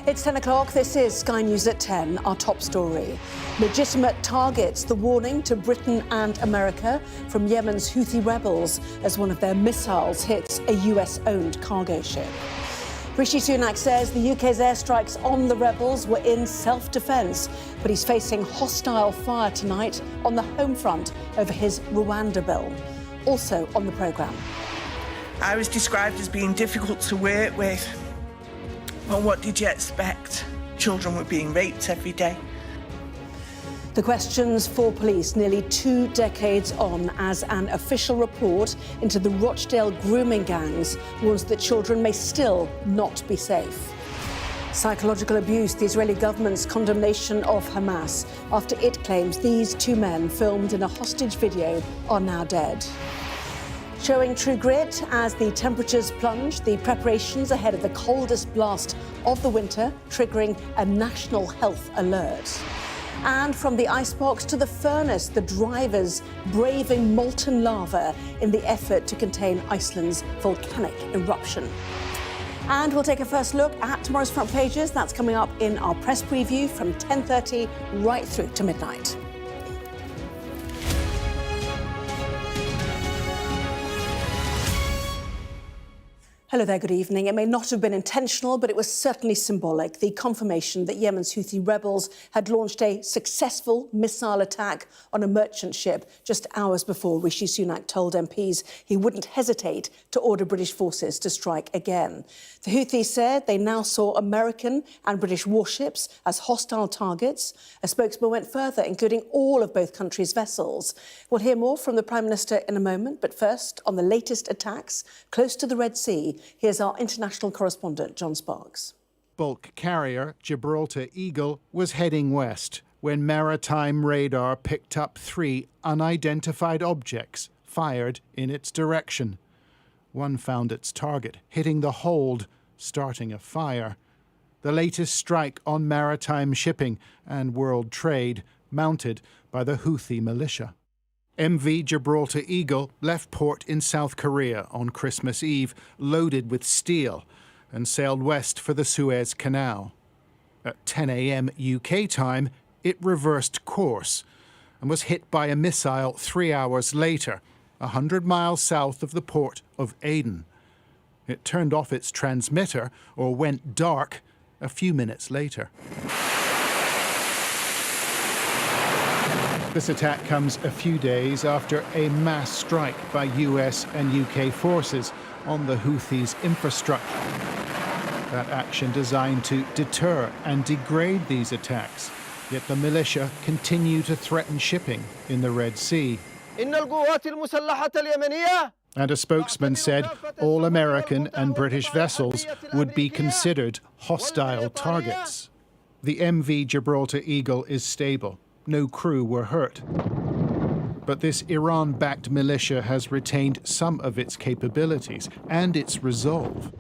It's 10 o'clock. This is Sky News at 10, our top story. Legitimate targets, the warning to Britain and America from Yemen's Houthi rebels as one of their missiles hits a US-owned cargo ship. Rishi Sunak says the UK's airstrikes on the rebels were in self-defence, but he's facing hostile fire tonight on the home front over his Rwanda Bill. Also on the programme. I was described as being difficult to work with. Well, what did you expect? Children were being raped every day. The questions for police nearly 2 decades on as an official report into the Rochdale grooming gangs warns that children may still not be safe. Psychological abuse, the Israeli government's condemnation of Hamas after it claims these 2 men filmed in a hostage video are now dead. Showing true grit as the temperatures plunge, the preparations ahead of the coldest blast of the winter, triggering a national health alert. And from the icebox to the furnace, the drivers braving molten lava in the effort to contain Iceland's volcanic eruption. And we'll take a first look at tomorrow's front pages. That's coming up in our press preview from 10:30 right through to midnight. Hello there, good evening. It may not have been intentional, but it was certainly symbolic. The confirmation that Yemen's Houthi rebels had launched a successful missile attack on a merchant ship just hours before Rishi Sunak told MPs he wouldn't hesitate to order British forces to strike again. The Houthis said they now saw American and British warships as hostile targets. A spokesman went further, including all of both countries' vessels. We'll hear more from the Prime Minister in a moment, but first, on the latest attacks close to the Red Sea, here's our international correspondent, John Sparks. Bulk carrier Gibraltar Eagle was heading west when maritime radar picked up 3 unidentified objects fired in its direction. One found its target, hitting the hold, starting a fire. The latest strike on maritime shipping and world trade mounted by the Houthi militia. MV Gibraltar Eagle left port in South Korea on Christmas Eve, loaded with steel, and sailed west for the Suez Canal. At 10 a.m. UK time, it reversed course and was hit by a missile 3 hours later, 100 miles south of the port of Aden. It turned off its transmitter, or went dark, a few minutes later. This attack comes a few days after a mass strike by US and UK forces on the Houthis' infrastructure. That action designed to deter and degrade these attacks, yet the militia continue to threaten shipping in the Red Sea. And a spokesman said all American and British vessels would be considered hostile targets. The MV Gibraltar Eagle is stable. No crew were hurt. But this Iran-backed militia has retained some of its capabilities and its resolve.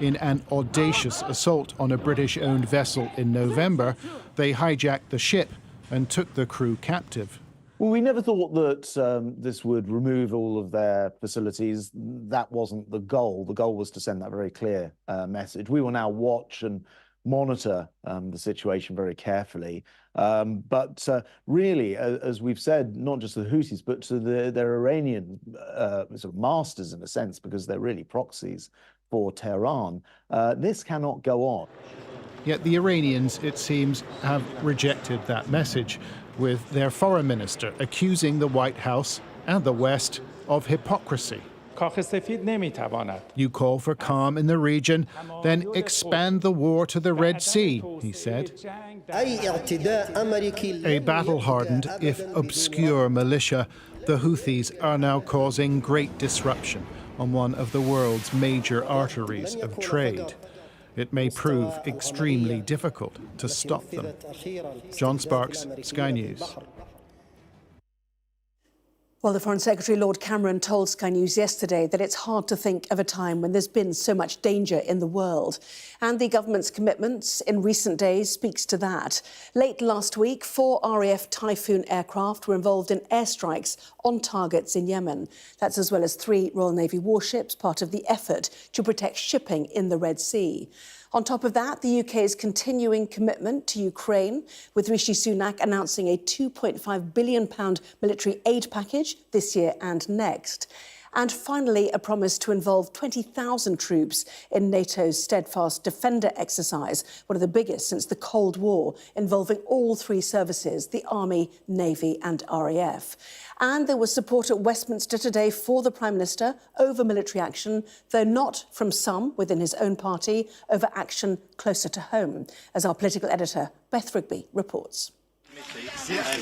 In an audacious assault on a British-owned vessel in November, they hijacked the ship and took the crew captive. Well, we never thought that this would remove all of their facilities. That wasn't the goal. The goal was to send that very clear message. We will now watch and monitor the situation very carefully. But really, as we've said, not just the Houthis, but to their Iranian sort of masters, in a sense, because they're really proxies for Tehran, this cannot go on. Yet the Iranians, it seems, have rejected that message, with their foreign minister accusing the White House and the West of hypocrisy. You call for calm in the region, then expand the war to the Red Sea, he said. A battle-hardened, if obscure militia, the Houthis are now causing great disruption on one of the world's major arteries of trade. It may prove extremely difficult to stop them. John Sparks, Sky News. Well, the Foreign Secretary, Lord Cameron, told Sky News yesterday that it's hard to think of a time when there's been so much danger in the world. And the government's commitments in recent days speaks to that. Late last week, 4 RAF Typhoon aircraft were involved in airstrikes on targets in Yemen. That's as well as 3 Royal Navy warships, part of the effort to protect shipping in the Red Sea. On top of that, the UK's continuing commitment to Ukraine, with Rishi Sunak announcing a £2.5 billion military aid package this year and next. And finally, a promise to involve 20,000 troops in NATO's Steadfast Defender exercise, one of the biggest since the Cold War, involving all 3 services, the Army, Navy and RAF. And there was support at Westminster today for the Prime Minister over military action, though not from some within his own party, over action closer to home, as our political editor, Beth Rigby, reports.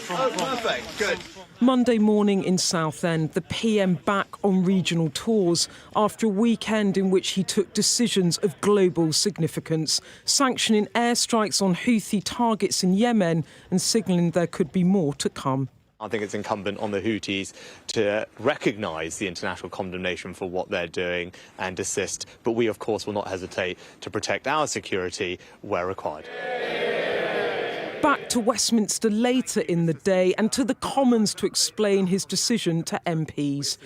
Perfect. Good. Monday morning in Southend, the PM back on regional tours after a weekend in which he took decisions of global significance, sanctioning airstrikes on Houthi targets in Yemen and signalling there could be more to come. I think it's incumbent on the Houthis to recognise the international condemnation for what they're doing and desist. But we, of course, will not hesitate to protect our security where required. Back to Westminster later in the day and to the Commons to explain his decision to MPs.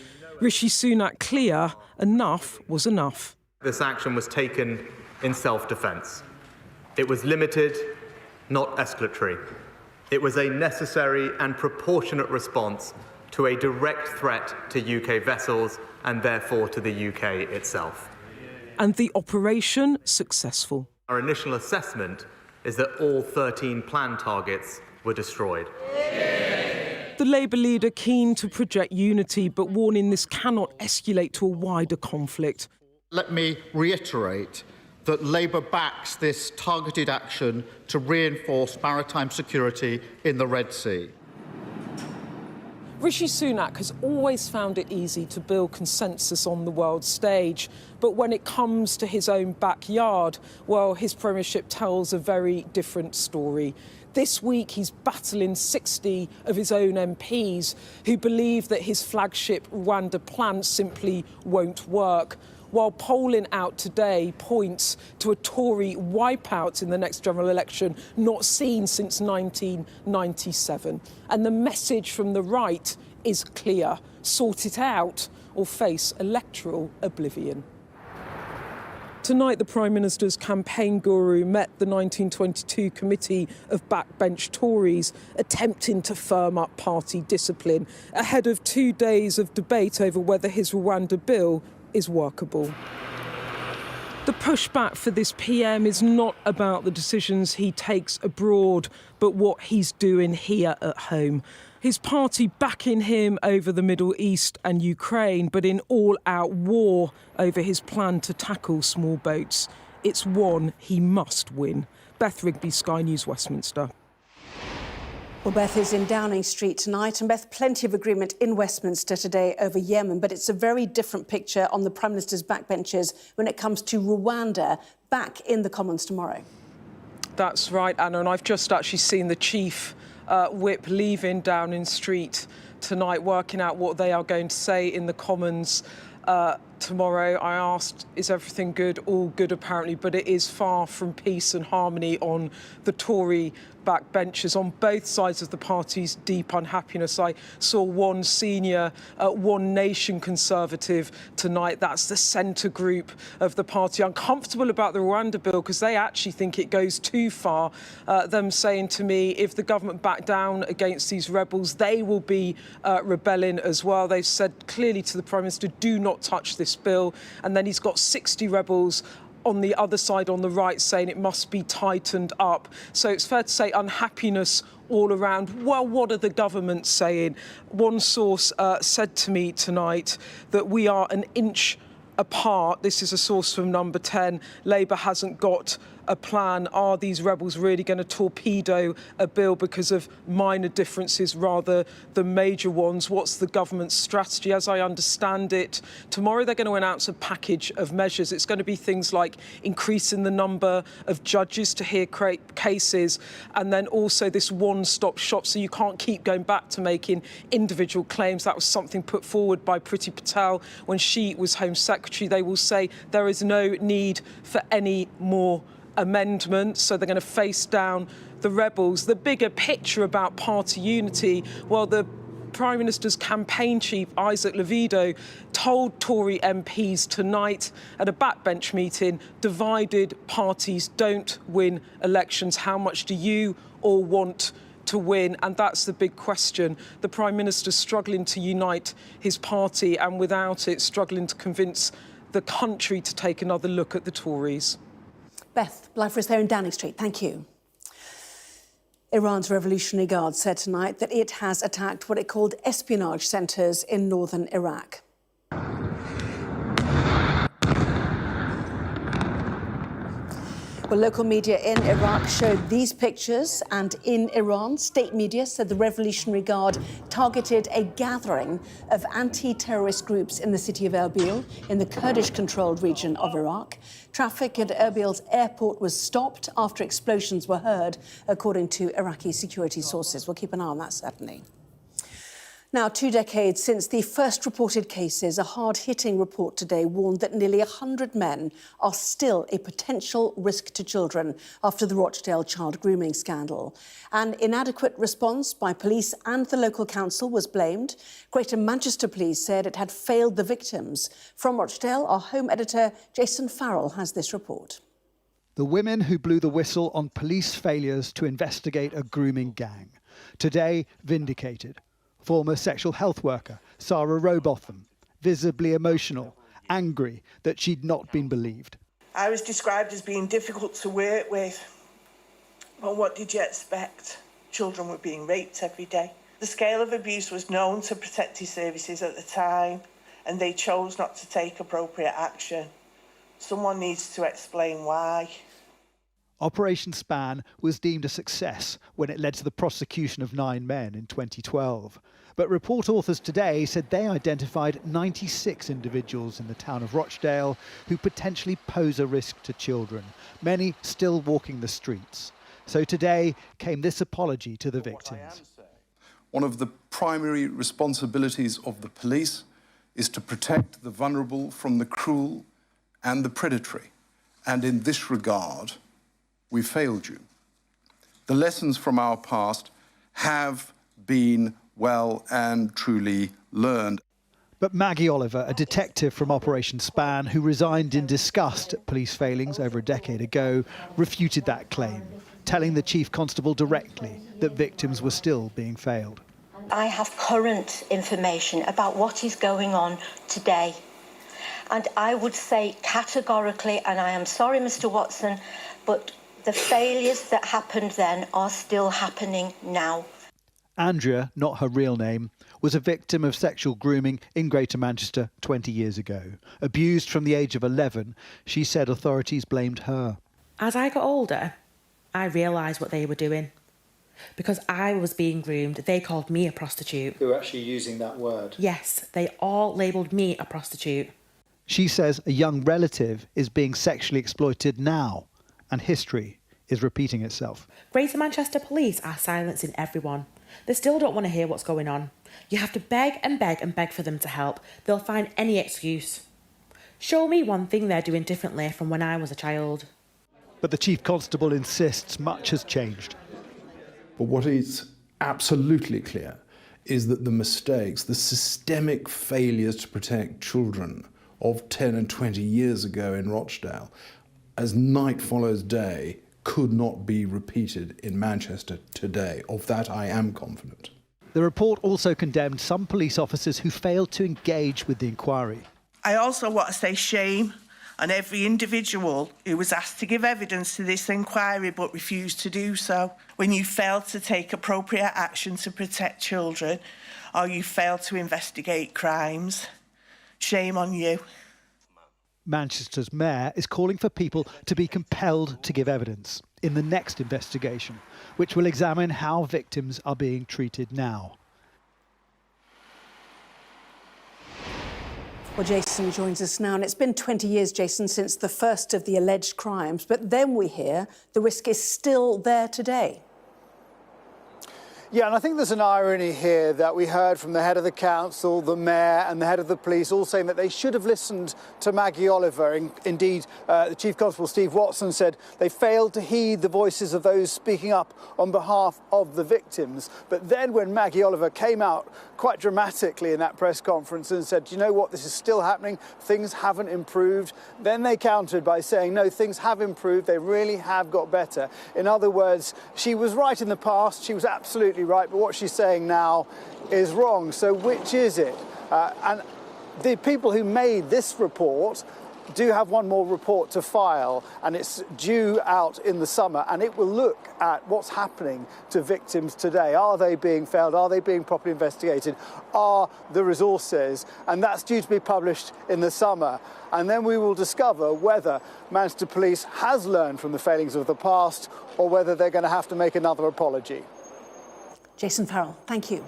Rishi Sunak clear, enough was enough. This action was taken in self-defence. It was limited, not escalatory. It was a necessary and proportionate response to a direct threat to UK vessels and therefore to the UK itself. And the operation successful. Our initial assessment is that all 13 planned targets were destroyed. The Labour leader keen to project unity, but warning this cannot escalate to a wider conflict. Let me reiterate that Labour backs this targeted action to reinforce maritime security in the Red Sea. Rishi Sunak has always found it easy to build consensus on the world stage. But when it comes to his own backyard, well, his premiership tells a very different story. This week, he's battling 60 of his own MPs who believe that his flagship Rwanda plan simply won't work. While polling out today points to a Tory wipeout in the next general election not seen since 1997. And the message from the right is clear: sort it out or face electoral oblivion. Tonight, the Prime Minister's campaign guru met the 1922 committee of backbench Tories, attempting to firm up party discipline ahead of 2 days of debate over whether his Rwanda Bill is workable. The pushback for this PM is not about the decisions he takes abroad, but what he's doing here at home. His party backing him over the Middle East and Ukraine, but in all-out war over his plan to tackle small boats. It's one he must win. Beth Rigby, Sky News, Westminster. Well, Beth is in Downing Street tonight, and Beth, plenty of agreement in Westminster today over Yemen, but it's a very different picture on the Prime Minister's backbenches when it comes to Rwanda, back in the Commons tomorrow. That's right, Anna, and I've just actually seen the Chief Whip leaving Downing Street tonight, working out what they are going to say in the Commons tomorrow. I asked, is everything good? All good, apparently, but it is far from peace and harmony on the Tory backbenchers. On both sides of the party's deep unhappiness. I saw one senior One Nation Conservative tonight. That's the centre group of the party, uncomfortable about the Rwanda Bill because they actually think it goes too far. Them saying to me, if the government back down against these rebels, they will be rebelling as well. They've said clearly to the Prime Minister, do not touch this bill. And then he's got 60 rebels on the other side, on the right, saying it must be tightened up. So it's fair to say unhappiness all around. Well, what are the governments saying? One source said to me tonight that we are an inch apart. This is a source from Number 10. Labour hasn't got a plan. Are these rebels really going to torpedo a bill because of minor differences rather than major ones? What's the government's strategy? As I understand it, tomorrow they're going to announce a package of measures. It's going to be things like increasing the number of judges to hear cases, and then also this one-stop shop, so you can't keep going back to making individual claims. That was something put forward by Priti Patel when she was Home Secretary. They will say there is no need for any more amendments, so they're going to face down the rebels. The bigger picture about party unity, well, the Prime Minister's campaign chief, Isaac Levido, told Tory MPs tonight at a backbench meeting, divided parties don't win elections. How much do you all want to win? And that's the big question. The Prime Minister's struggling to unite his party, and without it, struggling to convince the country to take another look at the Tories. Beth, live for us there in Downing Street. Thank you. Iran's Revolutionary Guard said tonight that it has attacked what it called espionage centres in northern Iraq. Well, local media in Iraq showed these pictures, and in Iran, state media said the Revolutionary Guard targeted a gathering of anti-terrorist groups in the city of Erbil, in the Kurdish-controlled region of Iraq. Traffic at Erbil's airport was stopped after explosions were heard, according to Iraqi security sources. We'll keep an eye on that, certainly. Now, 2 decades since the first reported cases, a hard-hitting report today warned that nearly 100 men are still a potential risk to children after the Rochdale child grooming scandal. An inadequate response by police and the local council was blamed. Greater Manchester Police said it had failed the victims. From Rochdale, our home editor Jason Farrell has this report. The women who blew the whistle on police failures to investigate a grooming gang. Today, vindicated. Former sexual health worker Sarah Robotham, visibly emotional, angry that she'd not been believed. I was described as being difficult to work with. Well, what did you expect? Children were being raped every day. The scale of abuse was known to protective services at the time, and they chose not to take appropriate action. Someone needs to explain why. Operation Span was deemed a success when it led to the prosecution of 9 men in 2012. But report authors today said they identified 96 individuals in the town of Rochdale who potentially pose a risk to children, many still walking the streets. So today came this apology to the victims. One of the primary responsibilities of the police is to protect the vulnerable from the cruel and the predatory. And in this regard, we failed you. The lessons from our past have been well and truly learned. But Maggie Oliver, a detective from Operation Span who resigned in disgust at police failings over a decade ago, refuted that claim, telling the chief constable directly that victims were still being failed. I have current information about what is going on today. And I would say categorically, and I am sorry, Mr. Watson, but the failures that happened then are still happening now. Andrea, not her real name, was a victim of sexual grooming in Greater Manchester 20 years ago. Abused from the age of 11, she said authorities blamed her. As I got older, I realised what they were doing. Because I was being groomed, they called me a prostitute. They were actually using that word? Yes, they all labelled me a prostitute. She says a young relative is being sexually exploited now, and history is repeating itself. Greater Manchester Police are silencing everyone. They still don't want to hear what's going on. You have to beg and beg and beg for them to help. They'll find any excuse. Show me one thing they're doing differently from when I was a child. But the chief constable insists much has changed. But what is absolutely clear is that the mistakes, the systemic failures to protect children of 10 and 20 years ago in Rochdale, as night follows day, could not be repeated in Manchester today. Of that, I am confident. The report also condemned some police officers who failed to engage with the inquiry. I also want to say shame on every individual who was asked to give evidence to this inquiry but refused to do so. When you fail to take appropriate action to protect children, or you fail to investigate crimes, shame on you. Manchester's mayor is calling for people to be compelled to give evidence in the next investigation, which will examine how victims are being treated now. Well, Jason joins us now, and it's been 20 years, Jason, since the first of the alleged crimes. But then we hear the risk is still there today. Yeah, and I think there's an irony here that we heard from the head of the council, the mayor and the head of the police all saying that they should have listened to Maggie Oliver. Indeed, the Chief Constable Steve Watson said they failed to heed the voices of those speaking up on behalf of the victims. But then when Maggie Oliver came out quite dramatically in that press conference and said, you know what, this is still happening, things haven't improved, then they countered by saying, no, things have improved, they really have got better. In other words, she was right in the past, she was absolutely right, but what she's saying now is wrong. So which is it? And the people who made this report do have one more report to file, and it's due out in the summer, and it will look at what's happening to victims today. Are they being failed? Are they being properly investigated? Are the resources? And that's due to be published in the summer. And then we will discover whether Manchester Police has learned from the failings of the past or whether they're going to have to make another apology. Jason Farrell, thank you.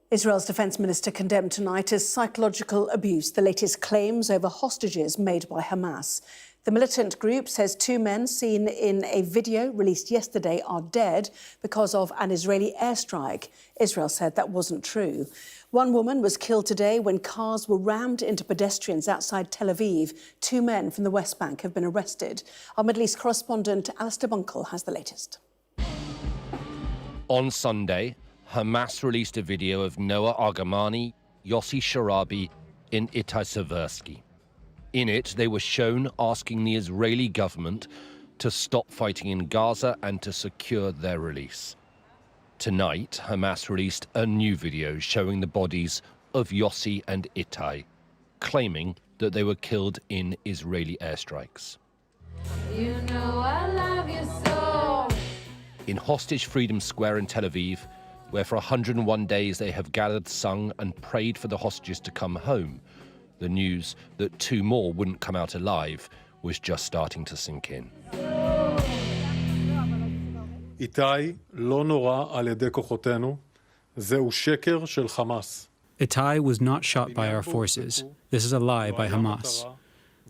Israel's defence minister condemned tonight as psychological abuse the latest claims over hostages made by Hamas. The militant group says 2 men seen in a video released yesterday are dead because of an Israeli airstrike. Israel said that wasn't true. 1 woman was killed today when cars were rammed into pedestrians outside Tel Aviv. 2 men from the West Bank have been arrested. Our Middle East correspondent Alistair Bunkle has the latest. On Sunday, Hamas released a video of Noah Argamani, Yossi Sharabi in Itai Seversky. In it, they were shown asking the Israeli government to stop fighting in Gaza and to secure their release. Tonight, Hamas released a new video showing the bodies of Yossi and Itai, claiming that they were killed in Israeli airstrikes. You know I love you so. In Hostage Freedom Square in Tel Aviv, where for 101 days they have gathered, sung and prayed for the hostages to come home, the news that 2 more wouldn't come out alive was just starting to sink in. איתי לא נורה על ידי כוחותינו, זהו שקר של חמאס. Itai was not shot by our forces. This is a lie by Hamas.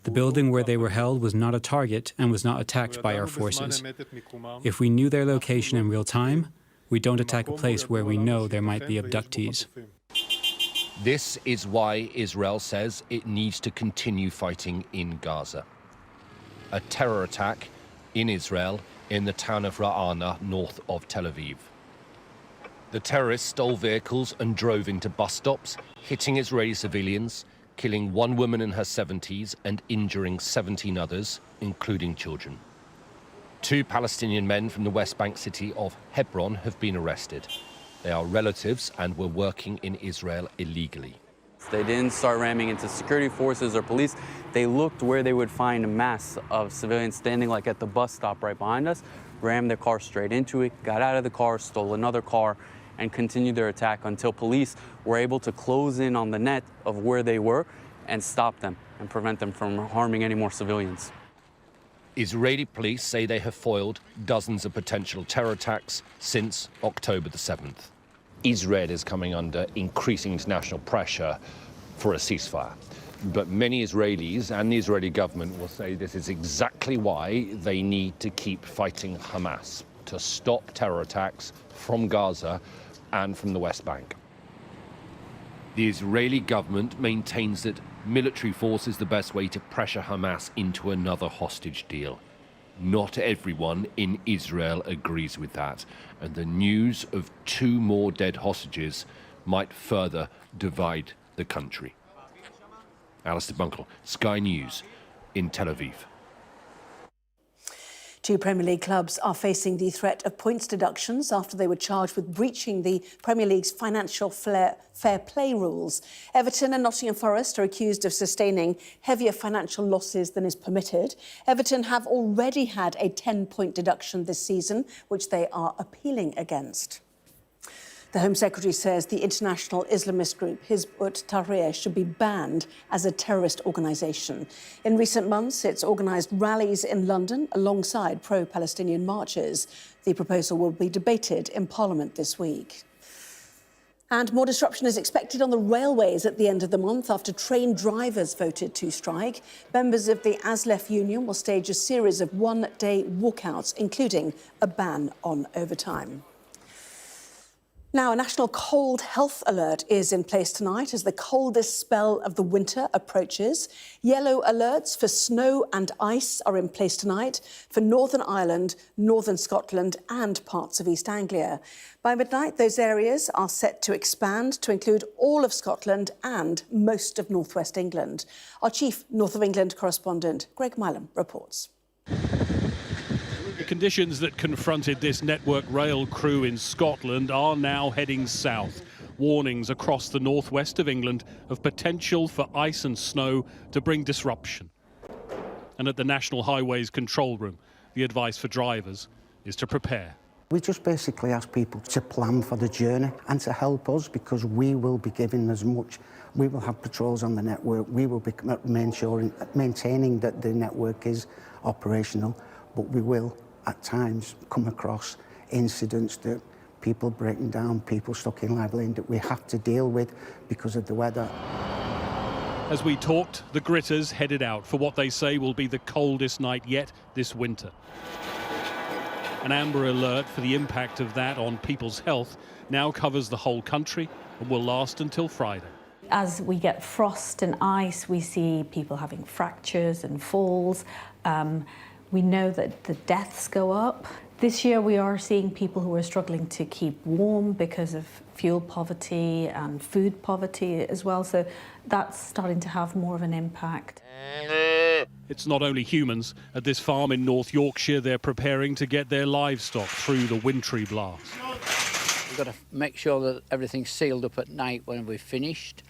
The building where they were held was not a target and was not attacked by our forces. If we knew their location in real time, we don't attack a place where we know there might be abductees. This is why Israel says it needs to continue fighting in Gaza. A terror attack in Israel in the town of Ra'ana, north of Tel Aviv. The terrorists stole vehicles and drove into bus stops, hitting Israeli civilians, killing 1 woman in her 70s and injuring 17 others, including children. 2 Palestinian men from the West Bank city of Hebron have been arrested. They are relatives and were working in Israel illegally. They didn't start ramming into security forces or police. They looked where they would find a mass of civilians standing, like at the bus stop right behind us, rammed their car straight into it, got out of the car, stole another car, and continued their attack until police were able to close in on the net of where they were and stop them and prevent them from harming any more civilians. Israeli police say they have foiled dozens of potential terror attacks since October the 7th. Israel is coming under increasing international pressure for a ceasefire. But many Israelis and the Israeli government will say this is exactly why they need to keep fighting Hamas, to stop terror attacks from Gaza and from the West Bank. The Israeli government maintains that military force is the best way to pressure Hamas into another hostage deal. Not everyone in Israel agrees with that, and the news of 2 more dead hostages might further divide the country. Alistair Bunkle, Sky News in Tel Aviv. 2 Premier League clubs are facing the threat of points deductions after they were charged with breaching the Premier League's financial fair play rules. Everton and Nottingham Forest are accused of sustaining heavier financial losses than is permitted. Everton have already had a 10-point deduction this season, which they are appealing against. The Home Secretary says the international Islamist group Hizb ut-Tahrir should be banned as a terrorist organisation. In recent months, it's organised rallies in London alongside pro-Palestinian marches. The proposal will be debated in Parliament this week. And more disruption is expected on the railways at the end of the month after train drivers voted to strike. Members of the ASLEF union will stage a series of one-day walkouts, including a ban on overtime. Now, a national cold health alert is in place tonight as the coldest spell of the winter approaches. Yellow alerts for snow and ice are in place tonight for Northern Ireland, Northern Scotland and parts of East Anglia. By midnight, those areas are set to expand to include all of Scotland and most of North West England. Our chief North of England correspondent, Greg Milam, reports. The conditions that confronted this Network Rail crew in Scotland are now heading south. Warnings across the northwest of England of potential for ice and snow to bring disruption. And at the National Highways Control Room, the advice for drivers is to prepare. We just basically ask people to plan for the journey and to help us, because we will be giving as much. We will have patrols on the network. We will be maintaining that the network is operational, but we will at times come across incidents that people breaking down, people stuck in live lane that we have to deal with because of the weather. As we talked, the gritters headed out for what they say will be the coldest night yet this winter. An amber alert for the impact of that on people's health now covers the whole country and will last until Friday. As we get frost and ice, we see people having fractures and falls. We know that the deaths go up. This year we are seeing people who are struggling to keep warm because of fuel poverty and food poverty as well, so that's starting to have more of an impact. It's not only humans. At this farm in North Yorkshire, they're preparing to get their livestock through the wintry blast. We've got to make sure that everything's sealed up at night when we've finished.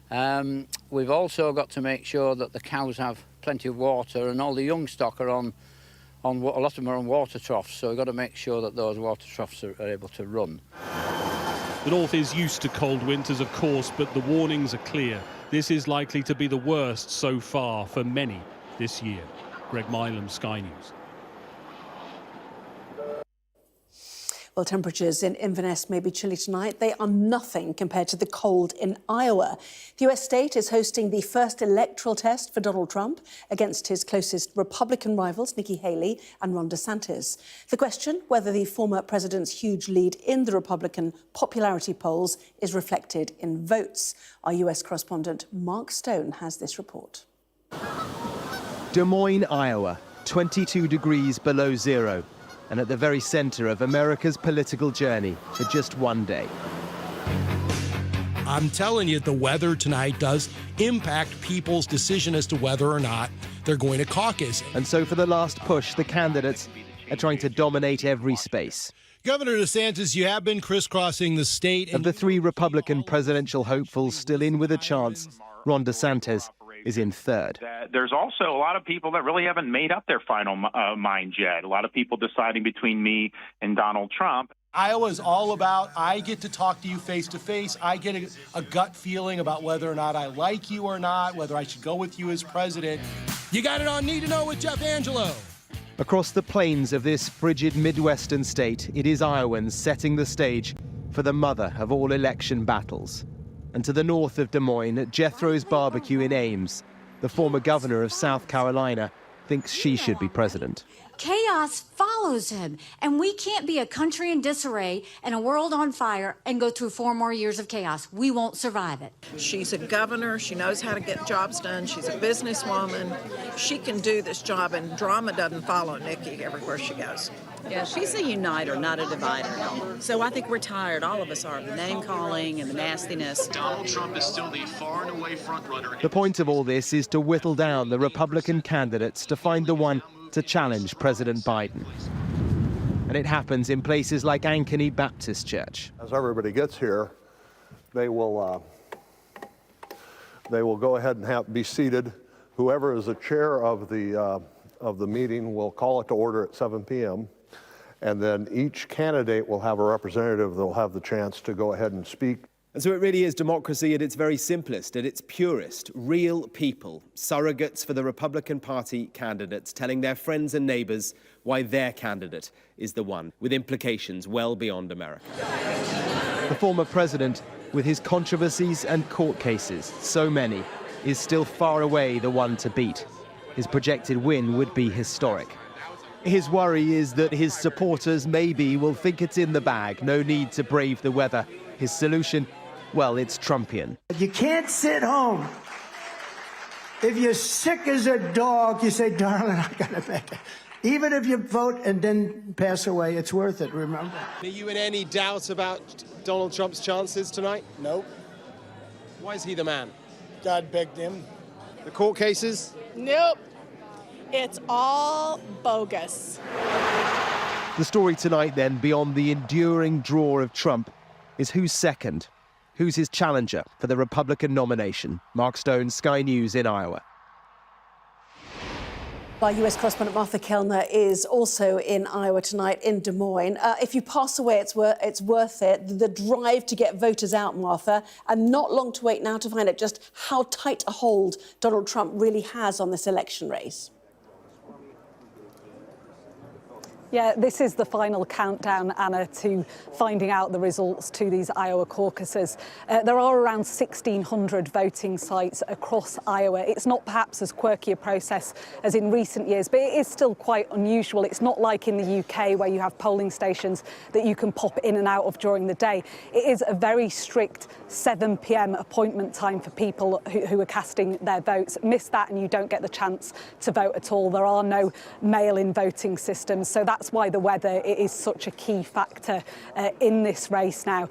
We've also got to make sure that the cows have plenty of water, and all the young stock are on a lot of them are on water troughs, so we've got to make sure that those water troughs are able to run. The north is used to cold winters, of course, but the warnings are clear. This is likely to be the worst so far for many this year. Greg Milam, Sky News. Well, temperatures in Inverness may be chilly tonight. They are nothing compared to the cold in Iowa. The US state is hosting the first electoral test for Donald Trump against his closest Republican rivals, Nikki Haley and Ron DeSantis. The question, whether the former president's huge lead in the Republican popularity polls is reflected in votes. Our US correspondent Mark Stone has this report. Des Moines, Iowa, 22 degrees below zero, and at the very center of America's political journey for just one day. I'm telling you, the weather tonight does impact people's decision as to whether or not they're going to caucus. And so for the last push, the candidates are trying to dominate every space. Governor DeSantis, you have been crisscrossing the state. Of the three Republican presidential hopefuls still in with a chance, Ron DeSantis is in third. There's also a lot of people that really haven't made up their final minds yet. A lot of people deciding between me and Donald Trump. Iowa is all about, I get to talk to you face to face. I get a gut feeling about whether or not I like you or not, whether I should go with you as president. You got it on Need to Know with Jeff Angelo. Across the plains of this frigid Midwestern state, it is Iowans setting the stage for the mother of all election battles. And to the north of Des Moines, at Jethro's Barbecue in Ames, the former governor of South Carolina thinks she should be president. Chaos follows him, and we can't be a country in disarray and a world on fire and go through 4 more years of chaos. We won't survive it. She's a governor. She knows how to get jobs done. She's a businesswoman. She can do this job, and drama doesn't follow Nikki everywhere she goes. Yeah, she's a uniter, not a divider. So I think we're tired, all of us are, of the name-calling and the nastiness. Donald Trump is still the far and away front-runner. The point of all this is to whittle down the Republican candidates to find the one to challenge President Biden. And it happens in places like Ankeny Baptist Church. As everybody gets here, they will go ahead and be seated. Whoever is the chair of the meeting will call it to order at 7 p.m. and then each candidate will have a representative that will have the chance to go ahead and speak. And so it really is democracy at its very simplest, at its purest. Real people, surrogates for the Republican Party candidates, telling their friends and neighbours why their candidate is the one, with implications well beyond America. The former president, with his controversies and court cases, so many, is still far away the one to beat. His projected win would be historic. His worry is that his supporters maybe will think it's in the bag, no need to brave the weather. His solution? Well, it's Trumpian. You can't sit home. If you're sick as a dog, you say, darling, I gotta make it. Even if you vote and then pass away, it's worth it, remember? Are you in any doubt about Donald Trump's chances tonight? Nope. Why is he the man? God begged him. The court cases? Nope. It's all bogus. The story tonight, then, beyond the enduring draw of Trump, is who's second? Who's his challenger for the Republican nomination? Mark Stone, Sky News in Iowa. Our US correspondent Martha Kellner is also in Iowa tonight, in Des Moines. If you pass away, it's worth it. The drive to get voters out, Martha, and not long to wait now to find out just how tight a hold Donald Trump really has on this election race. Yeah, this is the final countdown, Anna, to finding out the results to these Iowa caucuses. There are around 1,600 voting sites across Iowa. It's not perhaps as quirky a process as in recent years, but it is still quite unusual. It's not like in the UK where you have polling stations that you can pop in and out of during the day. It is a very strict 7 p.m. appointment time for people who are casting their votes. Miss that and you don't get the chance to vote at all. There are no mail-in voting systems, so that's why the weather is such a key factor in this race now.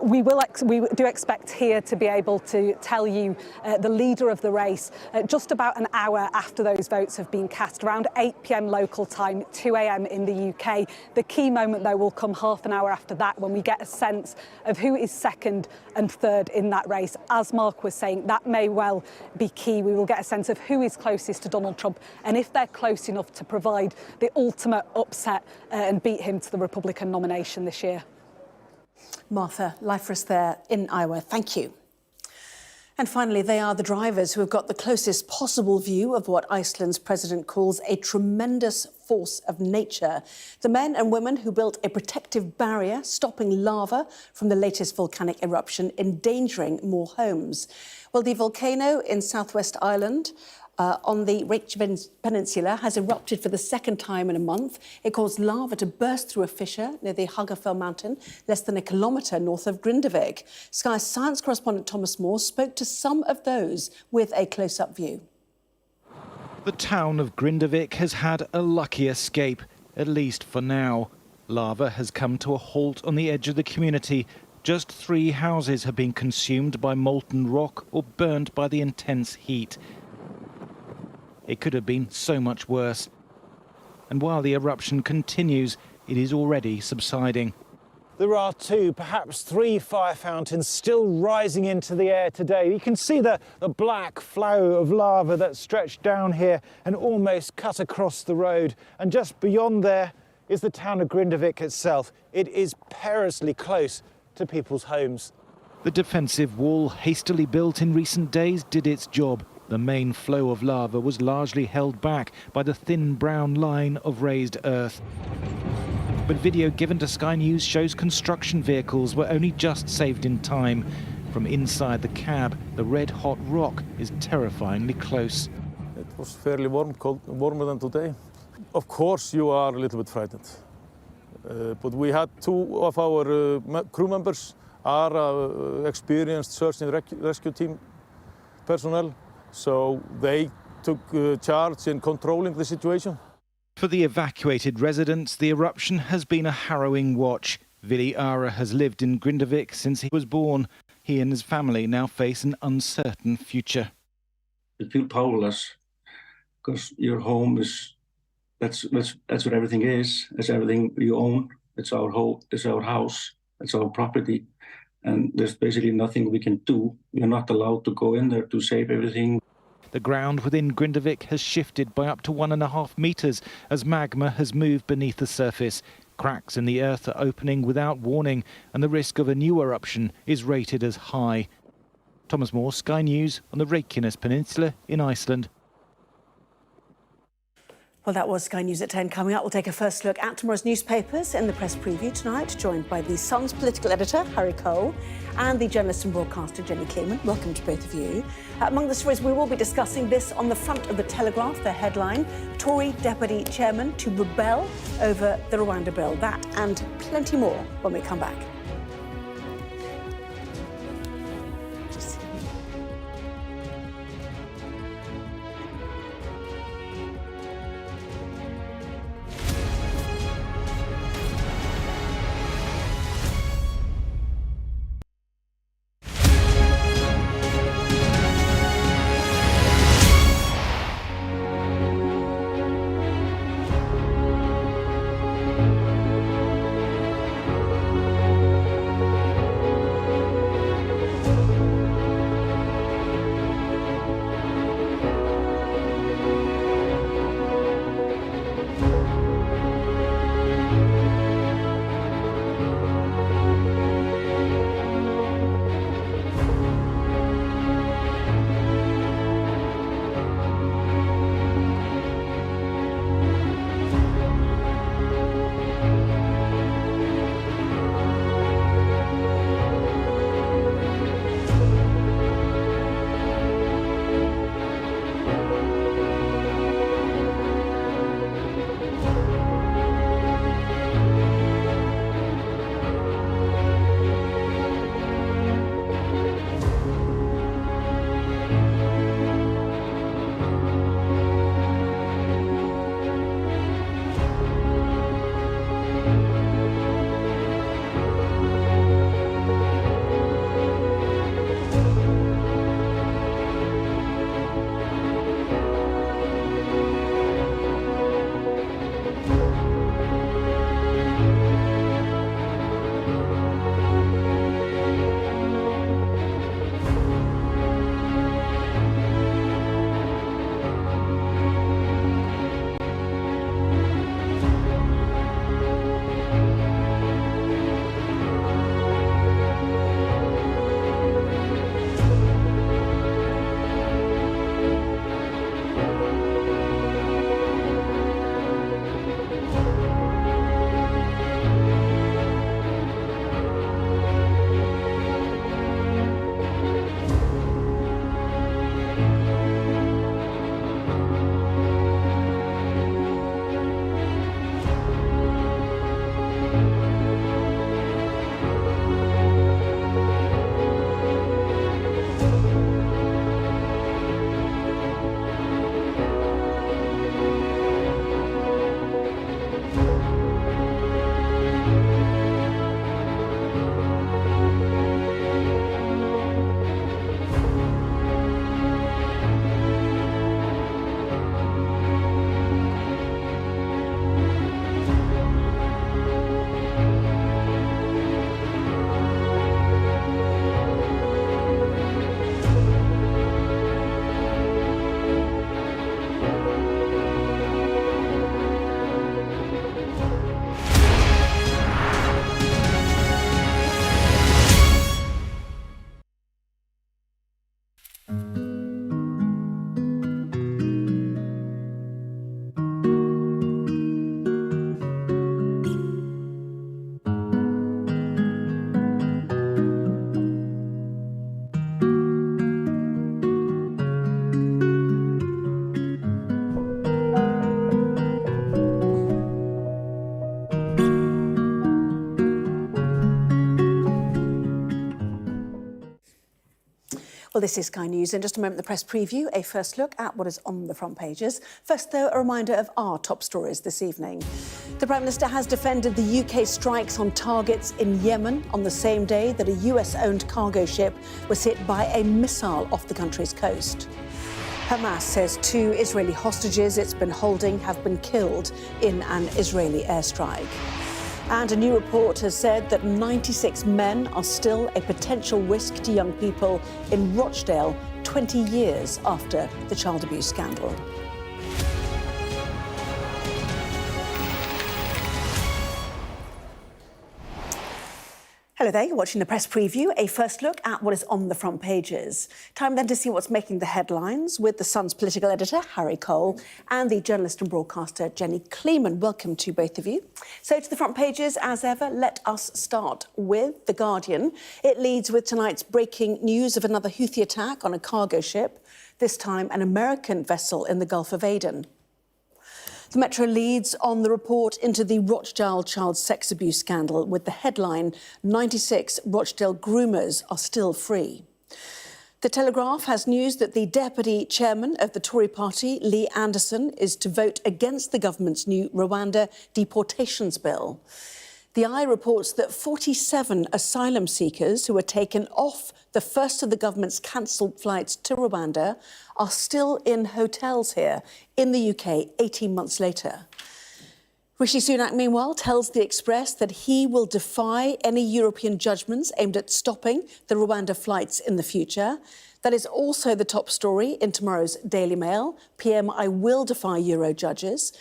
We do expect here to be able to tell you the leader of the race just about an hour after those votes have been cast, around 8 p.m. local time, 2 a.m. in the UK. The key moment, though, will come half an hour after that when we get a sense of who is second and third in that race. As Mark was saying, that may well be key. We will get a sense of who is closest to Donald Trump and if they're close enough to provide the ultimate upset and beat him to the Republican nomination this year. Martha, live for us there in Iowa. Thank you. And finally, they are the drivers who have got the closest possible view of what Iceland's president calls a tremendous force of nature. The men and women who built a protective barrier stopping lava from the latest volcanic eruption, endangering more homes. Well, the volcano in southwest Ireland on the Rochdale Peninsula has erupted for the second time in a month. It caused lava to burst through a fissure near the Hagafell mountain, less than a kilometre north of Grindavik. Sky Science correspondent Thomas Moore spoke to some of those with a close-up view. The town of Grindavik has had a lucky escape, at least for now. Lava has come to a halt on the edge of the community. Just 3 houses have been consumed by molten rock or burned by the intense heat. It could have been so much worse. And while the eruption continues, it is already subsiding. There are 2, perhaps 3 fire fountains still rising into the air today. You can see the black flow of lava that stretched down here and almost cut across the road. And just beyond there is the town of Grindavik itself. It is perilously close to people's homes. The defensive wall, hastily built in recent days, did its job. The main flow of lava was largely held back by the thin brown line of raised earth. But video given to Sky News shows construction vehicles were only just saved in time. From inside the cab, the red-hot rock is terrifyingly close. It was fairly warm, warmer than today. Of course you are a little bit frightened. But we had 2 of our crew members are experienced search and rescue team personnel. So they took charge in controlling the situation. For the evacuated residents, the eruption has been a harrowing watch. Vili Ara has lived in Grindavik since he was born. He and his family now face an uncertain future. You feel powerless because your home is, that's what everything is. It's everything you own. It's our home, it's our house, it's our property. And there's basically nothing we can do. We're not allowed to go in there to save everything. The ground within Grindavik has shifted by up to 1.5 meters as magma has moved beneath the surface. Cracks in the earth are opening without warning, and the risk of a new eruption is rated as high. Thomas Moore, Sky News, on the Reykjanes Peninsula in Iceland. Well, that was Sky News at 10. Coming up, we'll take a first look at tomorrow's newspapers in the press preview tonight, joined by the Sun's political editor, Harry Cole, and the journalist and broadcaster, Jenny Kleeman. Welcome to both of you. Among the stories we will be discussing, this on the front of the Telegraph, their headline, Tory deputy chairman to rebel over the Rwanda Bill. That and plenty more when we come back. Well, this is Sky News. In just a moment, the press preview, a first look at what is on the front pages. First, though, a reminder of our top stories this evening. The Prime Minister has defended the UK strikes on targets in Yemen on the same day that a US-owned cargo ship was hit by a missile off the country's coast. Hamas says 2 Israeli hostages it's been holding have been killed in an Israeli airstrike. And a new report has said that 96 men are still a potential risk to young people in Rochdale 20 years after the child abuse scandal. Hello there, you're watching the press preview, a first look at what is on the front pages. Time then to see what's making the headlines with The Sun's political editor, Harry Cole, and the journalist and broadcaster, Jenny Kleeman. Welcome to both of you. So to the front pages, as ever, let us start with The Guardian. It leads with tonight's breaking news of another Houthi attack on a cargo ship, this time an American vessel in the Gulf of Aden. The Metro leads on the report into the Rochdale child sex abuse scandal with the headline, 96 Rochdale groomers are still free. The Telegraph has news that the deputy chairman of the Tory party, Lee Anderson, is to vote against the government's new Rwanda deportations bill. The Eye reports that 47 asylum seekers who were taken off the first of the government's cancelled flights to Rwanda are still in hotels here in the UK 18 months later. Rishi Sunak, meanwhile, tells The Express that he will defy any European judgments aimed at stopping the Rwanda flights in the future. That is also the top story in tomorrow's Daily Mail. PM, I will defy Euro judges.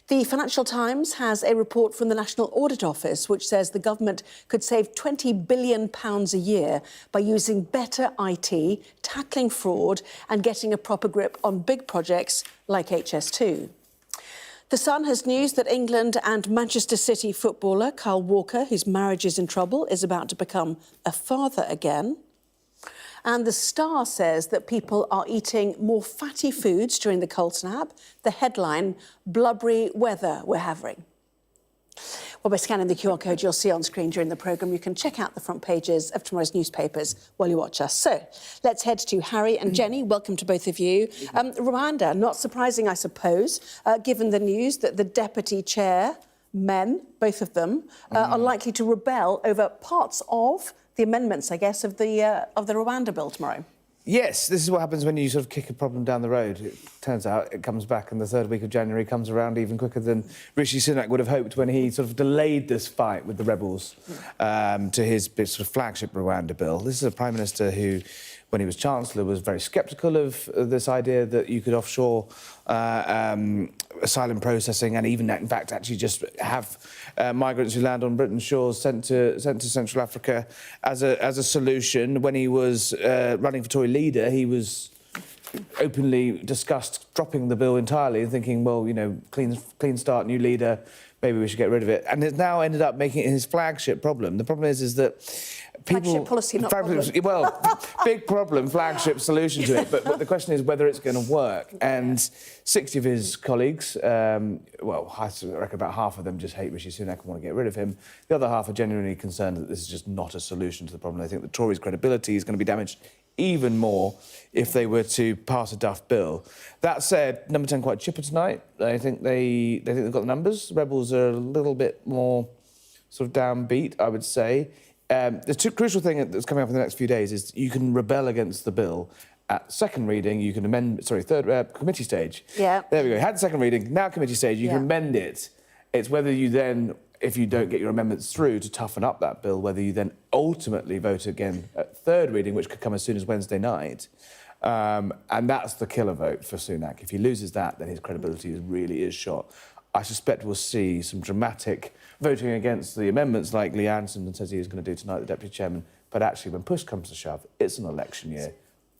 The Financial Times has a report from the National Audit Office which says the government could save £20 billion a year by using better IT, tackling fraud and getting a proper grip on big projects like HS2. The Sun has news that England and Manchester City footballer Kyle Walker, whose marriage is in trouble, is about to become a father again. And The Star says that people are eating more fatty foods during the cold snap. The headline, blubbery weather we're having. Well, by scanning the QR code you'll see on screen during the programme, you can check out the front pages of tomorrow's newspapers while you watch us. So let's head to Harry and Jenny. Welcome to both of you. Rwanda, not surprising, I suppose, given the news that the deputy chair, men, both of them, are likely to rebel over parts of the amendments, I guess, of the Rwanda bill tomorrow. Yes, this is what happens when you sort of kick a problem down the road. It turns out it comes back, and the third week of January comes around even quicker than Rishi Sunak would have hoped when he sort of delayed this fight with the rebels to his sort of flagship Rwanda bill. This is a Prime Minister who, when he was Chancellor, was very sceptical of this idea that you could offshore asylum processing and even, in fact, actually just have migrants who land on Britain's shores sent to Central Africa as a solution. When he was running for Tory leader, he was openly discussed dropping the bill entirely and thinking, well, you know, clean start, new leader, maybe we should get rid of it. And it's now ended up making it his flagship problem. The problem is that people... Flagship policy, not problem. Well, big problem, flagship solution to it. But the question is whether it's going to work. And 60 of his colleagues, well, I reckon about half of them just hate Rishi Sunak and want to get rid of him. The other half are genuinely concerned that this is just not a solution to the problem. They think the Tories' credibility is going to be damaged even more if they were to pass a duff bill. That said, Number 10 quite chipper tonight. I think they've got the numbers. Rebels are a little bit more sort of downbeat, I would say. The crucial thing that's coming up in the next few days is you can rebel against the bill at second reading. You can amend, third committee stage. Yeah. There we go. Had second reading, now committee stage. You can amend it. It's whether you then, if you don't get your amendments through to toughen up that bill, whether you then ultimately vote again at third reading, which could come as soon as Wednesday night. And that's the killer vote for Sunak. If he loses that, then his credibility really is shot. I suspect we'll see some dramatic voting against the amendments like Lee Anderson says he is going to do tonight, the Deputy Chairman. But actually, when push comes to shove, it's an election year.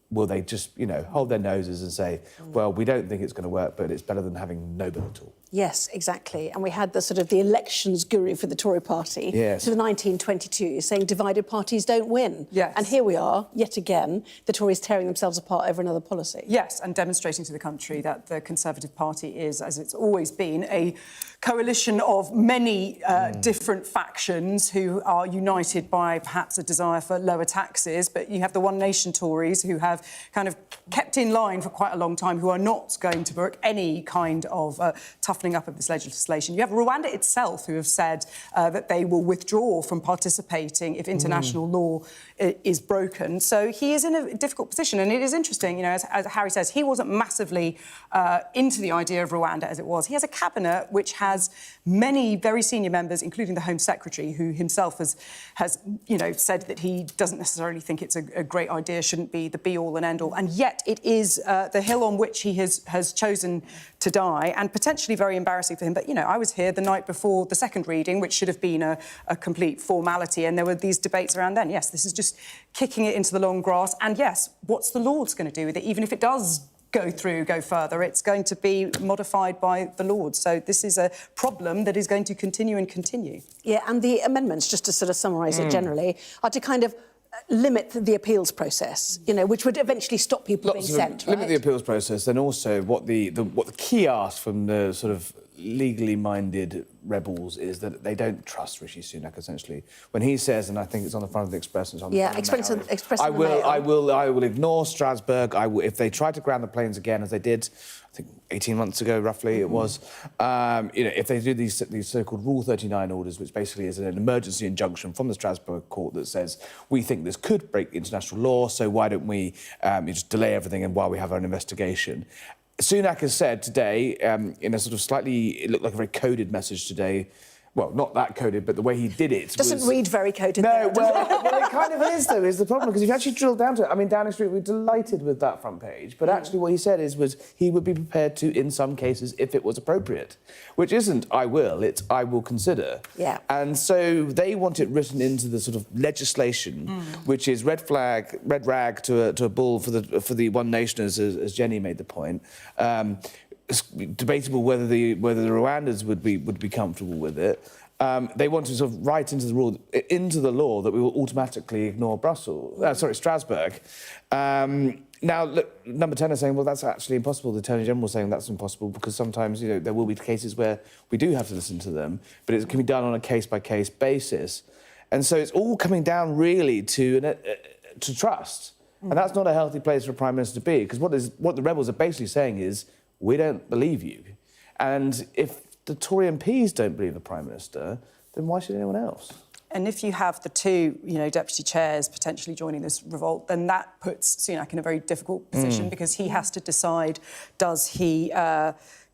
Will they just, you know, hold their noses and say, well, we don't think it's going to work, but it's better than having no bill at all? Yes, exactly. And we had the sort of the elections guru for the Tory party, sort of 1922, saying divided parties don't win. Yes. And here we are, yet again, the Tories tearing themselves apart over another policy. Yes, and demonstrating to the country that the Conservative Party is, as it's always been, a coalition of many different factions who are united by perhaps a desire for lower taxes. But you have the One Nation Tories who have kind of kept in line for quite a long time, who are not going to work any kind of toughening up of this legislation. You have Rwanda itself, who have said that they will withdraw from participating if international law is broken. So he is in a difficult position. And it is interesting, you know, as Harry says, he wasn't massively into the idea of Rwanda as it was. He has a cabinet which has many very senior members, including the Home Secretary, who himself has you know, said that he doesn't necessarily think it's a great idea, shouldn't be the be-all and end-all. And yet it is the hill on which he has chosen to die, and potentially very embarrassing for him. But, you know, I was here the night before the second reading, which should have been a complete formality, and there were these debates around then. Yes, this is just kicking it into the long grass, and yes, what's the Lords going to do with it? Even if it does go further, it's going to be modified by the Lords. So this is a problem that is going to continue and continue. Yeah, and the amendments, just to sort of summarise it generally, are to kind of limit the appeals process, you know, which would eventually stop people being sent, right? Limit the appeals process, then also what the key ask from the sort of legally minded rebels is that they don't trust Rishi Sunak, essentially. When he says, and I think it's on the front of the Express, and it's on the front of the Express I will ignore Strasbourg. If they try to ground the planes again, as they did, I think 18 months ago, roughly, it was, you know, if they do these so-called Rule 39 orders, which basically is an emergency injunction from the Strasbourg court that says, we think this could break international law, so why don't we just delay everything and while we have our investigation. Sunak has said today, in a sort of slightly, it looked like a very coded message today, well, not that coded, but the way he did it doesn't read very coded. No, well, it kind of is, though, is the problem, because if you actually drill down to it, I mean, Downing Street were delighted with that front page, but actually what he said was he would be prepared to, in some cases, if it was appropriate, which isn't I will, it's I will consider. Yeah. And so they want it written into the sort of legislation, which is red rag to a bull for the One Nation, as Jenny made the point. It's debatable whether the Rwandans would be comfortable with it. They want to sort of write into the law that we will automatically ignore Strasbourg. Now, look, Number 10 is saying, well, that's actually impossible. The Attorney General is saying that's impossible because sometimes, you know, there will be cases where we do have to listen to them, but it can be done on a case-by-case basis. And so it's all coming down really to trust. And that's not a healthy place for a Prime Minister to be, because what the rebels are basically saying is, we don't believe you. And if the Tory MPs don't believe the Prime Minister, then why should anyone else? And if you have the two, you know, deputy chairs potentially joining this revolt, then that puts Sunak in a very difficult position because he has to decide, does he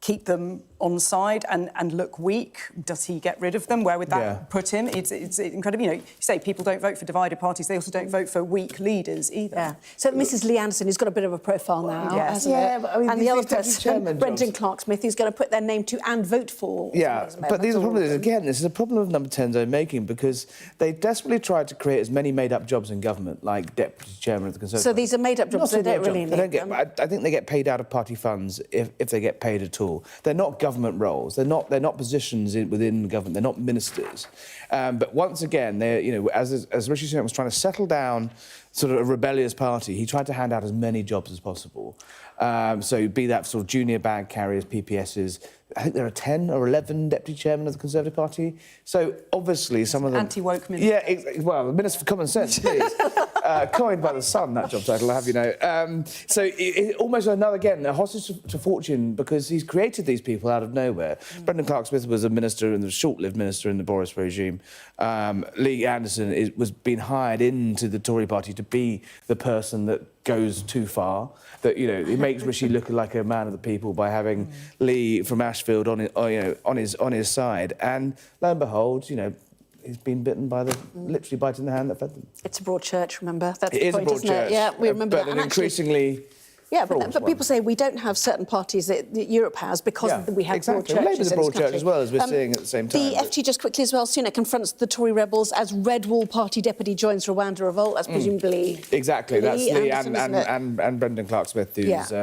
keep them on side and look weak? Does he get rid of them? Where would that put him? It's incredible. You know, you say people don't vote for divided parties. They also don't vote for weak leaders either. Yeah. So Mrs. Lee Anderson, who's got a bit of a profile now, hasn't it? But, I mean, and the other person, Brendan Clark-Smith, who's going to put their name to and vote for. Yeah, but the problem is, again, this is a problem of Number 10's own making, because they desperately tried to create as many made-up jobs in government, like deputy chairman of the Conservative Party. So these are made-up jobs, they don't really need them. I think they get paid out of party funds if they get paid at all. They're not government roles. They're not positions within government. They're not ministers. But once again, you know, as Rishi Sunak was trying to settle down sort of a rebellious party, he tried to hand out as many jobs as possible. So be that sort of junior bag carriers, PPSs. I think there are 10 or 11 deputy chairmen of the Conservative Party. So obviously some of them... Anti-woke minister. Yeah, well, the Minister for Common Sense, please. Coined by the Sun, that job title, I'll have you know. So almost a hostage to fortune, because he's created these people out of nowhere. Brendan Clark-Smith was a minister, and the short-lived minister in the Boris regime. Lee Anderson was being hired into the Tory party to be the person that goes too far. That, you know, it makes Rishi look like a man of the people by having Lee from Ashfield on his side. And lo and behold, you know, he's been bitten by literally biting the hand that fed them. It's a broad church, remember? That's it the point, is a broad isn't church. it? Yeah, we remember but that. An increasingly... Yeah, but people say we don't have certain parties that Europe has because we have broad churches. Labour's a broad church as well, as we're seeing at the same time. The FT, just quickly as well, Sunak confronts the Tory rebels as Red Wall Party deputy joins Rwanda revolt. That's presumably... Exactly, that's Lee Anderson, and Brendan Clark-Smith, who's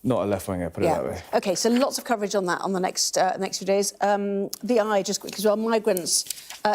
not a left-winger, put it that way. OK, so lots of coverage on that on the next few days. The Eye, just quickly as well, migrants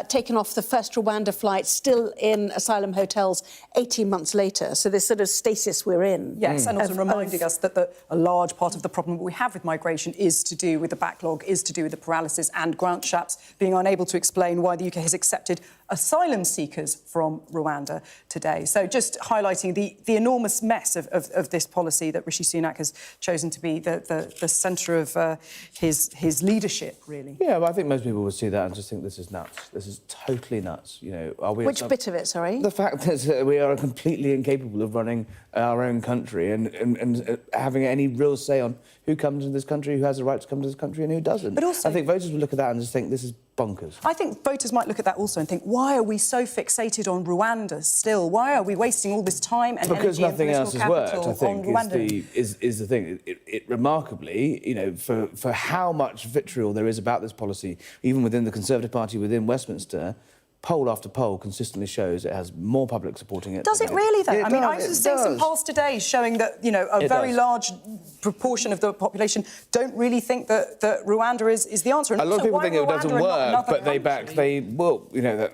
taken off the first Rwanda flight, still in asylum hotels 18 months later. So this sort of stasis we're in. Yes, and also reminding us that a large part of the problem that we have with migration is to do with the backlog, is to do with the paralysis, and Grant Shapps being unable to explain why the UK has accepted asylum seekers from Rwanda today. So just highlighting the enormous mess of this policy that Rishi Sunak has chosen to be the centre of his leadership, really. Yeah, well, I think most people would see that and just think this is nuts. This is totally nuts. You know, are we? Which bit of it? Sorry. The fact that we are completely incapable of running our own country and having any real say on who comes into this country, who has the right to come to this country, and who doesn't. But also, I think voters would look at that and just think this is bonkers. I think voters might look at that also and think, why are we so fixated on Rwanda still? Why are we wasting all this time and because energy nothing and else political has capital worked, I think, on Rwanda? is the thing. It remarkably, you know, for how much vitriol there is about this policy, even within the Conservative Party, within Westminster, poll after poll consistently shows it has more public supporting it. Does it really, though? Yeah, I mean, I was seeing some polls today showing that, you know, a very large proportion of the population don't really think that Rwanda is the answer. And a lot of people think it doesn't work, but well, you know,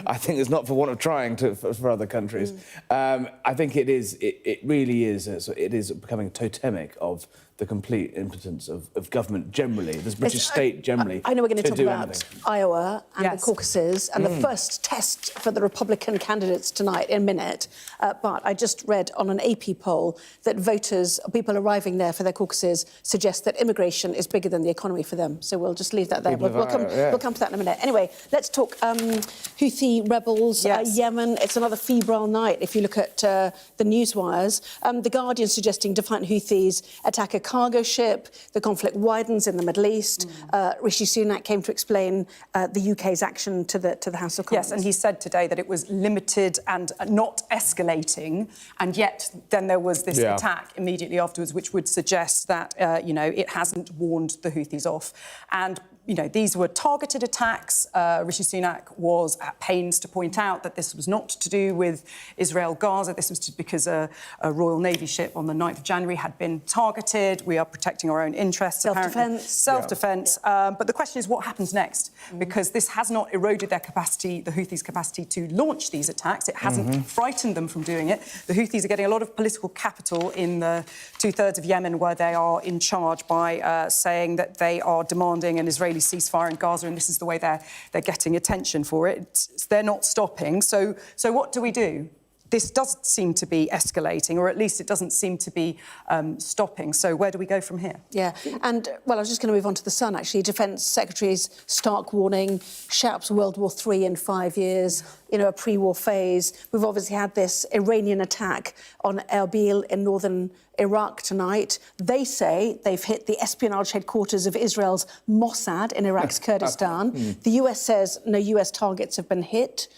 I think it's not for want of trying for other countries. I think it is. It really is. It is becoming totemic of the complete impotence of government generally, this British state generally. I know we're going to talk about anything. Iowa and the caucuses and the first test for the Republican candidates tonight in a minute. But I just read on an AP poll that voters, people arriving there for their caucuses, suggest that immigration is bigger than the economy for them. So we'll just leave that there. We'll come to that in a minute. Anyway, let's talk Houthi rebels, Yemen. It's another febrile night if you look at the news wires. The Guardian suggesting defiant Houthis attack a cargo ship. The conflict widens in the Middle East. Rishi Sunak came to explain the UK's action to the House of Commons. Yes, and he said today that it was limited and not escalating, and yet then there was this attack immediately afterwards, which would suggest that, you know, it hasn't warned the Houthis off. And you know, these were targeted attacks. Rishi Sunak was at pains to point out that this was not to do with Israel-Gaza. This was because a Royal Navy ship on the 9th of January had been targeted. We are protecting our own interests. Self-defence. Self-defence. But the question is, what happens next? Because this has not eroded their capacity, the Houthis' capacity to launch these attacks. It hasn't frightened them from doing it. The Houthis are getting a lot of political capital in the two-thirds of Yemen, where they are in charge, by saying that they are demanding an Israeli ceasefire in Gaza, and this is the way they're getting attention for it. They're not stopping. So what do we do? This does seem to be escalating, or at least it doesn't seem to be stopping. So where do we go from here? Yeah, and, well, I was just going to move on to the Sun, actually. Defence Secretary's stark warning, shouts World War III in 5 years, you know, a pre-war phase. We've obviously had this Iranian attack on Erbil in northern Iraq tonight. They say they've hit the espionage headquarters of Israel's Mossad in Iraq's Kurdistan. The US says no US targets have been hit.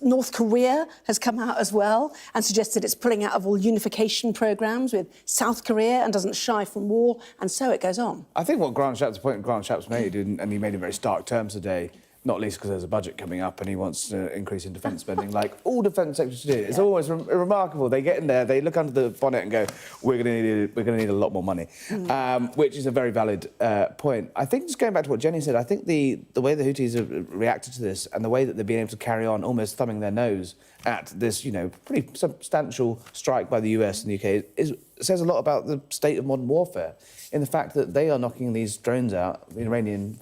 North Korea has come out as well and suggested it's pulling out of all unification programmes with South Korea and doesn't shy from war, and so it goes on. I think what the point Grant Shapps made, and he made in very stark terms today, not least because there's a budget coming up and he wants to increase in defence spending, like all defence secretaries do. It's always remarkable. They get in there, they look under the bonnet and go, we're going to need a lot more money, which is a very valid point. I think, just going back to what Jenny said, I think the way the Houthis have reacted to this and the way that they've been able to carry on almost thumbing their nose at this, you know, pretty substantial strike by the US and the UK says a lot about the state of modern warfare, in the fact that they are knocking these drones out, the Iranian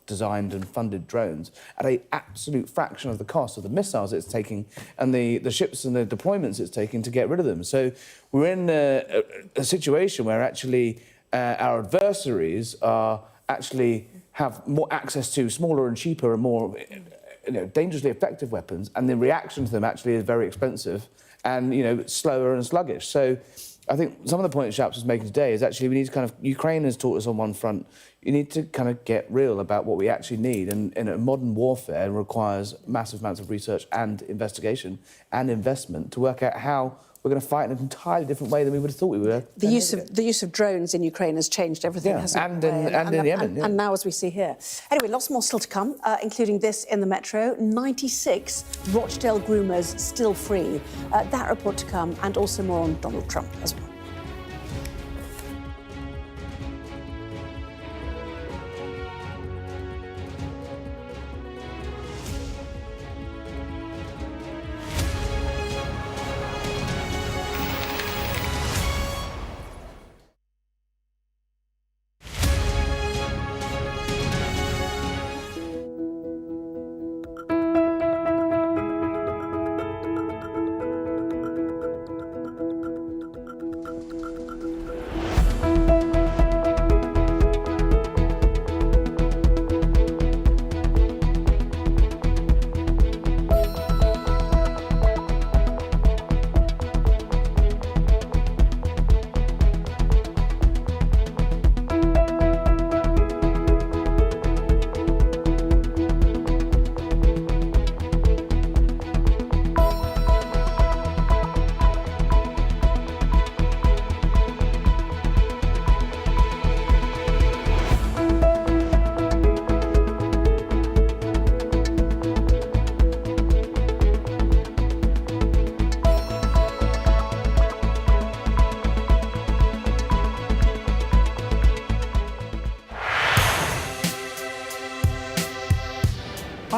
designed and funded drones, at an absolute fraction of the cost of the missiles it's taking and the ships and the deployments it's taking to get rid of them. So we're in a situation where actually our adversaries have more access to smaller and cheaper and more dangerously effective weapons, and the reaction to them actually is very expensive and slower and sluggish. So I think some of the points Shapps was making today is actually we need to Ukraine has taught us on one front, you need to kind of get real about what we actually need, and in a modern warfare requires massive amounts of research and investigation and investment to work out how we're going to fight in an entirely different way than we would have thought we were. The use of drones in Ukraine has changed everything, hasn't it? And in Yemen. And now, as we see here. Anyway, lots more still to come, including this in the Metro. 96 Rochdale groomers still free. That report to come, and also more on Donald Trump as well.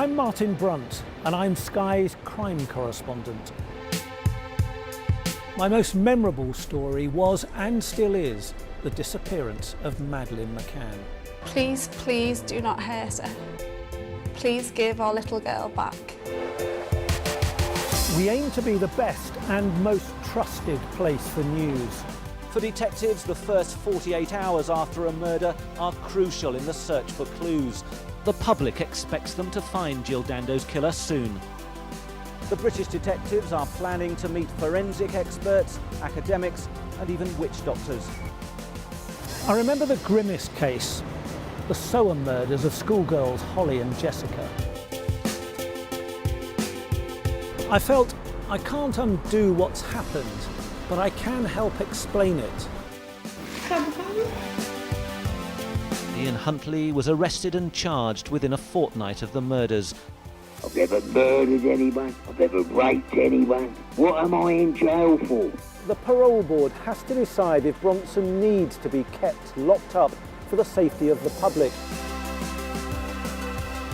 I'm Martin Brunt, and I'm Sky's crime correspondent. My most memorable story was, and still is, the disappearance of Madeleine McCann. Please, please do not hurt her. Please give our little girl back. We aim to be the best and most trusted place for news. For detectives, the first 48 hours after a murder are crucial in the search for clues. The public expects them to find Jill Dando's killer soon. The British detectives are planning to meet forensic experts, academics, and even witch doctors. I remember the grimmest case, the Soham murders of schoolgirls Holly and Jessica. I felt I can't undo what's happened, but I can help explain it. Ian Huntley was arrested and charged within a fortnight of the murders. I've never murdered anyone, I've never raped anyone. What am I in jail for? The parole board has to decide if Bronson needs to be kept locked up for the safety of the public.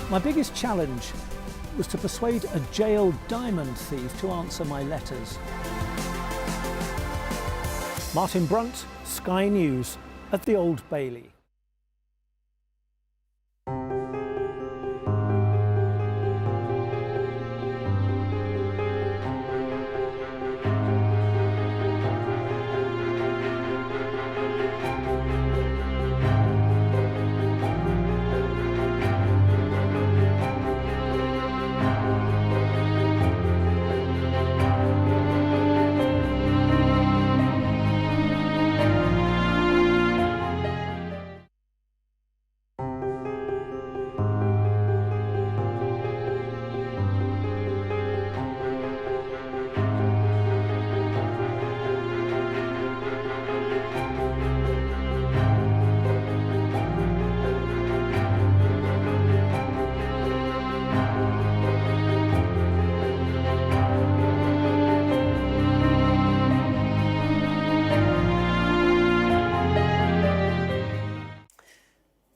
My biggest challenge was to persuade a jailed diamond thief to answer my letters. Martin Brunt, Sky News, at the Old Bailey.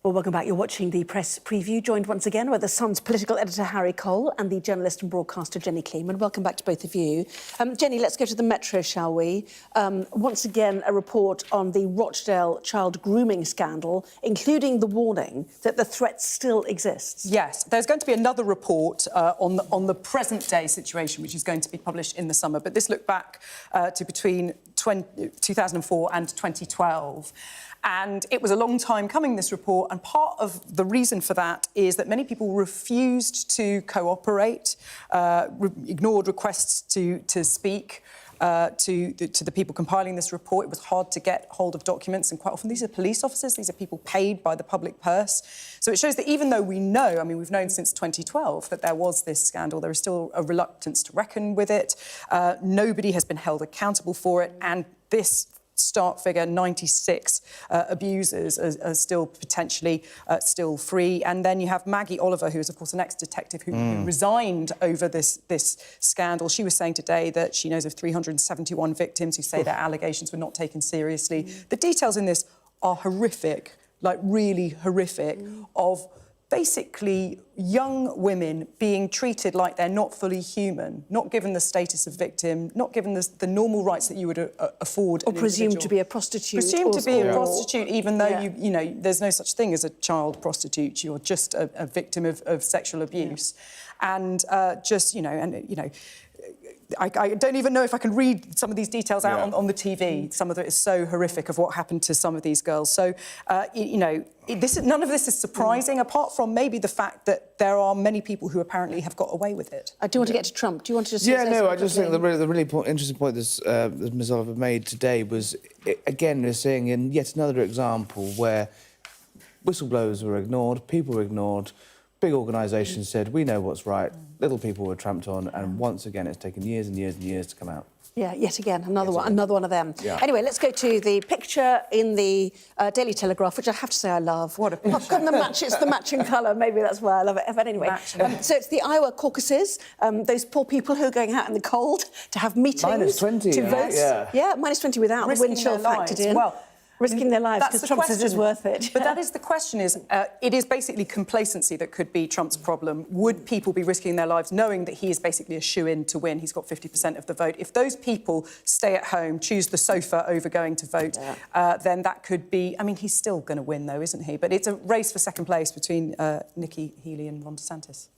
Well, welcome back. You're watching the press preview, joined once again by the Sun's political editor Harry Cole and the journalist and broadcaster Jenny Kleeman. Welcome back to both of you. Jenny, let's go to the Metro, shall we? Once again, a report on the Rochdale child grooming scandal, including the warning that the threat still exists. Yes, there's going to be another report on the present-day situation, which is going to be published in the summer. But this looked back to between 2004 and 2012. And it was a long time coming, this report, and part of the reason for that is that many people refused to cooperate, ignored requests to speak to the people compiling this report. It was hard to get hold of documents, and quite often these are police officers, these are people paid by the public purse. So it shows that even though we know, I mean, we've known since 2012 that there was this scandal, there is still a reluctance to reckon with it. Nobody has been held accountable for it, and this start figure, 96 abusers are still potentially still free. And then you have Maggie Oliver, who is, of course, an ex-detective who resigned over this scandal. She was saying today that she knows of 371 victims who say their allegations were not taken seriously. The details in this are horrific, like really horrific, of basically young women being treated like they're not fully human, not given the status of victim, not given the normal rights that you would afford or presumed to be a prostitute. Presumed to be a prostitute, even though you know there's no such thing as a child prostitute. You're just a victim of sexual abuse, and I don't even know if I can read some of these details out on the TV. Some of it is so horrific of what happened to some of these girls. So, none of this is surprising, apart from maybe the fact that there are many people who apparently have got away with it. I do want to get to Trump. Do you want to just... I just think the really interesting point that Ms Oliver made today was, again, we're seeing in yet another example where whistleblowers were ignored, people were ignored, big organisations said, we know what's right, little people were tramped on, and once again it's taken years and years and years to come out. Yeah, yet again, another one of them. Yeah. Anyway, let's go to the picture in the Daily Telegraph, which I have to say I love. What a picture. It's the matching colour, maybe that's why I love it. But anyway, so it's the Iowa caucuses, those poor people who are going out in the cold to have meetings. -20. To vote. Yeah, -20 without the wind chill factored in. Well, risking their lives That's because Trump says it's worth it. But that is the question, it is basically complacency that could be Trump's problem. Would people be risking their lives knowing that he is basically a shoo-in to win? He's got 50% of the vote. If those people stay at home, choose the sofa over going to vote, then that could be... I mean, he's still going to win, though, isn't he? But it's a race for second place between Nikki Haley and Ron DeSantis.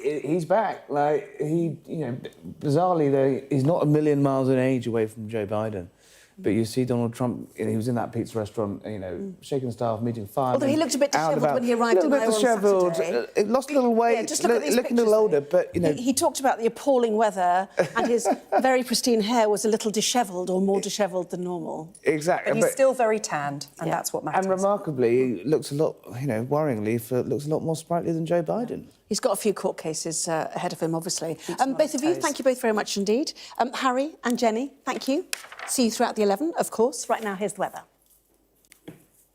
He's back. Like, bizarrely, though, he's not a million miles in age away from Joe Biden. But you see Donald Trump, he was in that pizza restaurant, shaking staff, meeting five. Although he looked a bit dishevelled when he arrived in Iowa on Saturday. Lost a little weight, just look at these looking a little older, but, He talked about the appalling weather and his very pristine hair was a little dishevelled or more dishevelled than normal. Exactly. But he's still very tanned, and that's what matters. And remarkably, he looks a lot, worryingly, looks a lot more sprightly than Joe Biden. He's got a few court cases ahead of him, obviously. Both of you, thank you both very much indeed. Harry and Jenny, thank you. See you throughout the 11, of course. Right now, here's the weather.